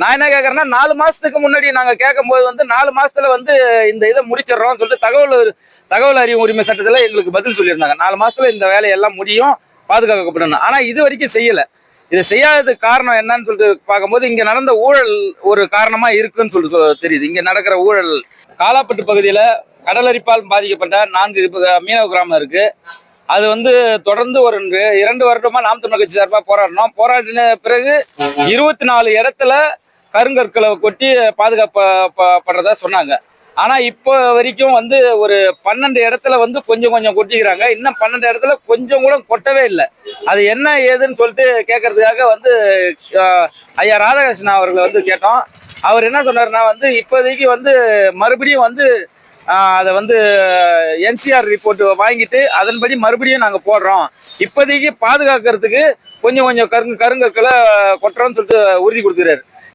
நான் என்ன கேட்கறேன்னா 4 மாசத்துக்கு முன்னாடி நாங்க கேட்கும்போது வந்து 4 மாசத்துல வந்து இந்த இதை முடிச்சிடறோம் சொல்லிட்டு தகவல் அறியும் உரிமை சட்டத்துல எங்களுக்கு பதில் சொல்லியிருந்தாங்க. 4 மாசத்துல இந்த வேலையெல்லாம் முடியும், பாதுகாக்கப்படணும். ஆனா இது வரைக்கும் செய்யல. இதை செய்யாததுக்கு காரணம் என்னன்னு சொல்லிட்டு பார்க்கும்போது இங்க நடந்த ஊழல் ஒரு காரணமா இருக்குன்னு சொல்லிட்டு தெரியுது. இங்க நடக்கிற ஊழல் காலாப்பட்டு பகுதியில கடலரிப்பால் பாதிக்கப்பட்ட 4 மீனவ கிராமம் இருக்கு. அது வந்து தொடர்ந்து ஒரு 2 வருடமா நாம் தமிழர் கட்சி சார்பாக போராடினோம். போராடின பிறகு 24 இடத்துல கருங்கற்களை கொட்டி பாதுகாப்படுறதா சொன்னாங்க. ஆனா இப்போ வரைக்கும் வந்து ஒரு 12 இடத்துல வந்து கொஞ்சம் கொஞ்சம் கொட்டிக்கிறாங்க. இன்னும் 12 இடத்துல கொஞ்சம் கூட கொட்டவே இல்லை. அது என்ன ஏதுன்னு சொல்லிட்டு கேட்கறதுக்காக வந்து ஐயா ராதாகிருஷ்ணன் அவர்களை வந்து கேட்டோம். அவர் என்ன சொன்னார்னா வந்து இப்போதைக்கு வந்து மறுபடியும் வந்து அதை வந்து என்சிஆர் ரிப்போர்ட் வாங்கிட்டு அதன்படி மறுபடியும் நாங்கள் போடுறோம். இப்போதைக்கு பாதுகாக்கிறதுக்கு கொஞ்சம் கொஞ்சம் கருங்கற்களை கொட்டுறோம்னு சொல்லிட்டு உறுதி கொடுக்குறாரு.